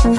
Build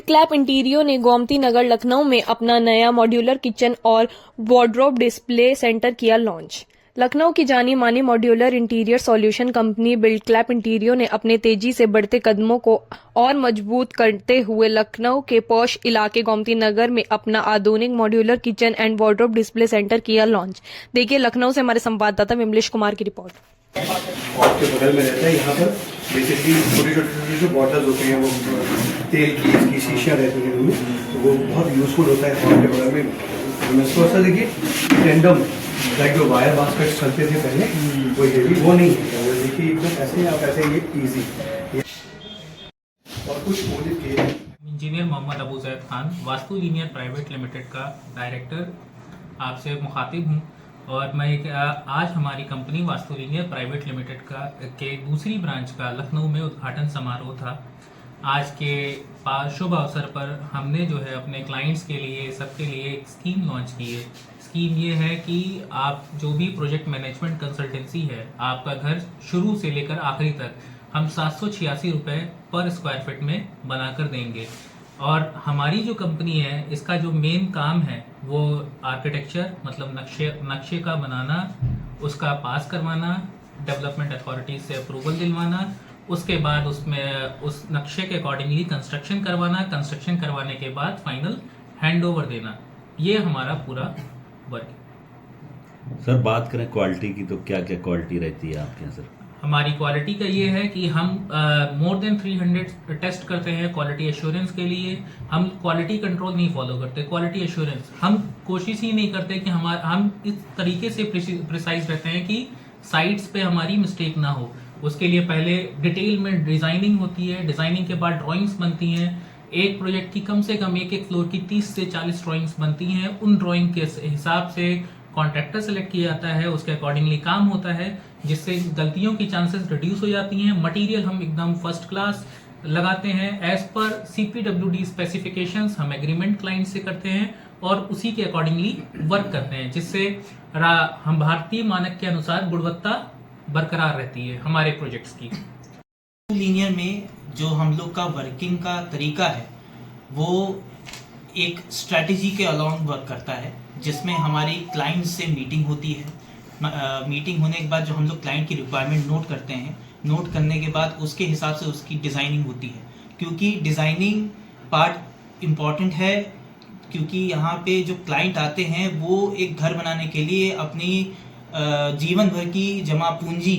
clap interio ने गोमती नगर लखनऊ में अपना नया मॉड्यूलर किचन और वार्डरोब डिस्प्ले सेंटर किया लॉन्च। लखनऊ की जानी मानी modular interior solution company build clap interio ने अपने तेजी से बढ़ते कदमों को और मजबूत करते हुए लखनऊ के पॉश इलाके गोमती नगर में अपना आधुनिक modular kitchen and wardrobe display centre किया लॉन्च। देखिए लखनऊ से हमारे संवाददाता विमलेश कुमार की रिपोर्ट। पॉट के बगल में रहता है। यहाँ पर बेसिकली छोटी छोटी जो बॉटल्स होती हैं वो तेल की इसकी शीशियाँ रहती हैं उनमें, तो वो बहुत यूजफुल होता है पॉट के बगल में। तो इसको ऐसा देखिए टेंडम लाइक जो वायर बास्केट चलते थे पहले वो ये भी वो नहीं है। वो देखिए एकदम ऐसे आप ऐसे ये ईजी और कुछ ओलिव के engineer Mohammad Abu Zaid Khan Vastu linear private limited का डायरेक्टर आपसे मुखातिब हूँ और मैं आज हमारी company Vastu linear private limited के दूसरी ब्रांच का लखनऊ में उद्घाटन समारोह था। आज के शुभ अवसर पर हमने जो है अपने क्लाइंट्स के लिए सबके लिए एक स्कीम लॉन्च की है। स्कीम ये है कि आप जो भी प्रोजेक्ट मैनेजमेंट कंसल्टेंसी है, आपका घर शुरू से लेकर आखिरी तक हम 786 रुपये पर स्क्वायर फीट में बनाकर देंगे। और हमारी जो कंपनी है इसका जो मेन काम है वो आर्किटेक्चर मतलब नक्शे का बनाना, उसका पास करवाना, डेवलपमेंट अथॉरिटीज से अप्रूवल दिलवाना, उसके बाद उसमें उस नक्शे के अकॉर्डिंगली कंस्ट्रक्शन करवाना, कंस्ट्रक्शन करवाने के बाद फाइनल हैंडओवर देना। ये हमारा पूरा वर्क है। सर बात करें क्वालिटी की तो क्या क्या क्वालिटी रहती है आपके यहाँ सर? हमारी क्वालिटी का ये है कि हम मोर देन 300 टेस्ट करते हैं क्वालिटी एश्योरेंस के लिए। हम क्वालिटी कंट्रोल नहीं फॉलो करते, क्वालिटी एश्योरेंस। हम कोशिश ही नहीं करते कि हम इस तरीके से प्रिसाइज रहते हैं कि साइट्स पे हमारी मिस्टेक ना हो। उसके लिए पहले डिटेल में डिजाइनिंग होती है, डिजाइनिंग के बाद ड्राइंग्स बनती हैं। एक प्रोजेक्ट की कम से कम एक फ्लोर की 30 से 40 ड्राइंग्स बनती हैं। उन ड्राइंग के हिसाब से कॉन्ट्रैक्टर सेलेक्ट किया जाता है, उसके अकॉर्डिंगली काम होता है, जिससे गलतियों की चांसेस रिड्यूस हो जाती हैं। मटेरियल हम एकदम फर्स्ट क्लास लगाते हैं, एज पर CPWD स्पेसिफिकेशंस हम एग्रीमेंट क्लाइंट से करते हैं और उसी के अकॉर्डिंगली वर्क करते हैं, जिससे हम भारतीय मानक के अनुसार गुणवत्ता बरकरार रहती है हमारे प्रोजेक्ट्स की। लीनियर में जो हम लोग का वर्किंग का तरीका है वो एक स्ट्रैटेजी के अलॉन्ग वर्क करता है, जिसमें हमारी क्लाइंट से मीटिंग होती है। मीटिंग होने के बाद जो हम लोग क्लाइंट की रिक्वायरमेंट नोट करते हैं, नोट करने के बाद उसके हिसाब से उसकी डिज़ाइनिंग होती है, क्योंकि डिज़ाइनिंग पार्ट इम्पॉर्टेंट है। क्योंकि यहाँ पे जो क्लाइंट आते हैं वो एक घर बनाने के लिए अपनी जीवन भर की जमा पूंजी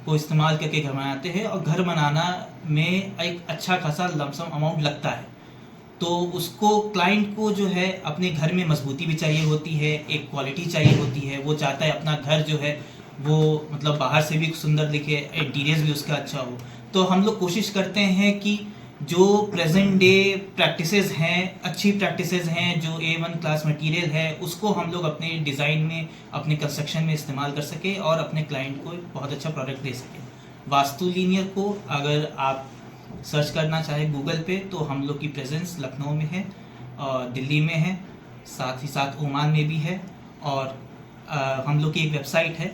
को इस्तेमाल करके घर बनाते हैं और घर बनाना में एक अच्छा खासा लमसम अमाउंट लगता है। तो उसको क्लाइंट को जो है अपने घर में मजबूती भी चाहिए होती है, एक क्वालिटी चाहिए होती है। वो चाहता है अपना घर जो है वो मतलब बाहर से भी सुंदर दिखे, इंटीरियर्स भी उसका अच्छा हो। तो हम लोग कोशिश करते हैं कि जो प्रेजेंट डे प्रैक्टिसेस हैं, अच्छी प्रैक्टिसेस हैं, जो A1 क्लास मटेरियल है, उसको हम लोग अपने डिज़ाइन में, अपने कंस्ट्रक्शन में इस्तेमाल कर सके और अपने क्लाइंट को बहुत अच्छा प्रोडक्ट दे सके। वास्तु लीनियर को अगर आप सर्च करना चाहे गूगल पे तो हम लोग की प्रेजेंस लखनऊ में है और दिल्ली में है, साथ ही साथ ओमान में भी है। और हम लोग की एक वेबसाइट है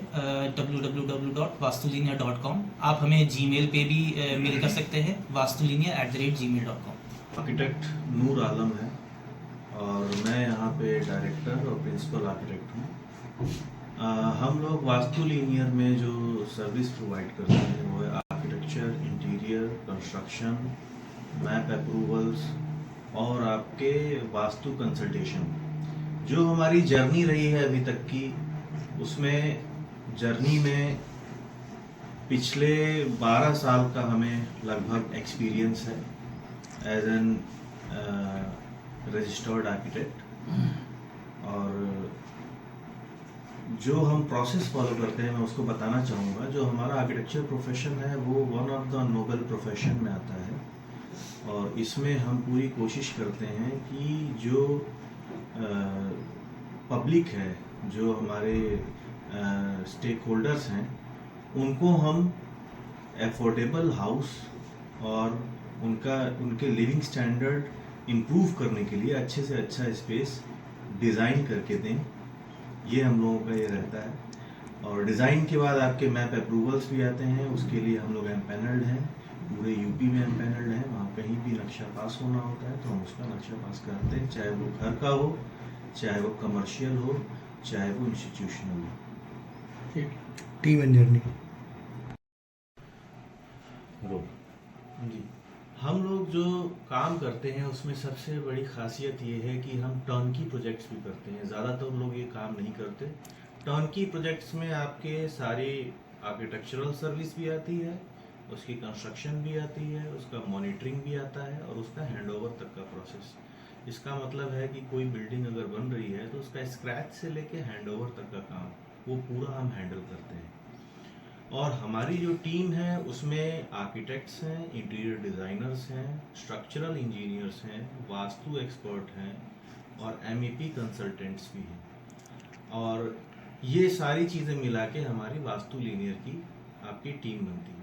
www.vastulinear.com। आप हमें जीमेल पे भी मेल कर सकते हैं vastulinear@gmail.com। आर्किटेक्ट नूर आलम है और मैं यहाँ पे डायरेक्टर और प्रिंसिपल आर्किटेक्ट हूँ। हम लोग वास्तु लीनियर में जो सर्विस प्रोवाइड करते हैं वो है architecture, interior, construction, map approvals और आपके वास्तु कंसल्टेशन। जो हमारी जर्नी रही है अभी तक की, उसमें जर्नी में पिछले 12 साल का हमें लगभग एक्सपीरियंस है एज एन रजिस्टर्ड आर्किटेक्ट। और जो हम प्रोसेस फॉलो करते हैं मैं उसको बताना चाहूँगा। जो हमारा आर्किटेक्चर प्रोफेशन है वो one of the noble profession में आता है और इसमें हम पूरी कोशिश करते हैं कि जो पब्लिक है, जो हमारे स्टेक होल्डर्स हैं, उनको हम एफोर्डेबल हाउस और उनके लिविंग स्टैंडर्ड इम्प्रूव करने के लिए अच्छे से अच्छा स्पेस डिज़ाइन करके दें, ये हम लोगों का ये रहता है। और डिज़ाइन के बाद आपके मैप अप्रूवल्स भी आते हैं, उसके लिए हम लोग एम्पैनल्ड हैं, पूरे यूपी में एम्पैनल्ड हैं। वहाँ कहीं भी नक्शा पास होना होता है तो हम उसका नक्शा पास करते हैं, चाहे वो घर का हो, चाहे वो कमर्शियल हो, चाहे वो इंस्टीट्यूशनल हो। Team and journey. जी, हम लोग जो काम करते हैं उसमें सबसे बड़ी खासियत ये है कि हम टर्नकी प्रोजेक्ट्स भी करते हैं। ज़्यादातर लोग ये काम नहीं करते। टर्नकी प्रोजेक्ट्स में आपके सारी आर्किटेक्चरल सर्विस भी आती है, उसकी कंस्ट्रक्शन भी आती है, उसका मॉनिटरिंग भी आता है और उसका हैंडओवर तक का प्रोसेस। इसका मतलब है कि कोई बिल्डिंग अगर बन रही है तो उसका स्क्रैच से लेके हैंडओवर तक का काम वो पूरा हम हैंडल करते हैं। और हमारी जो टीम है उसमें आर्किटेक्ट्स हैं, इंटीरियर डिज़ाइनर्स हैं, स्ट्रक्चरल इंजीनियर्स हैं, वास्तु एक्सपर्ट हैं और MEP कंसल्टेंट्स भी हैं। और ये सारी चीज़ें मिला के हमारी वास्तु लीनियर की आपकी टीम बनती है।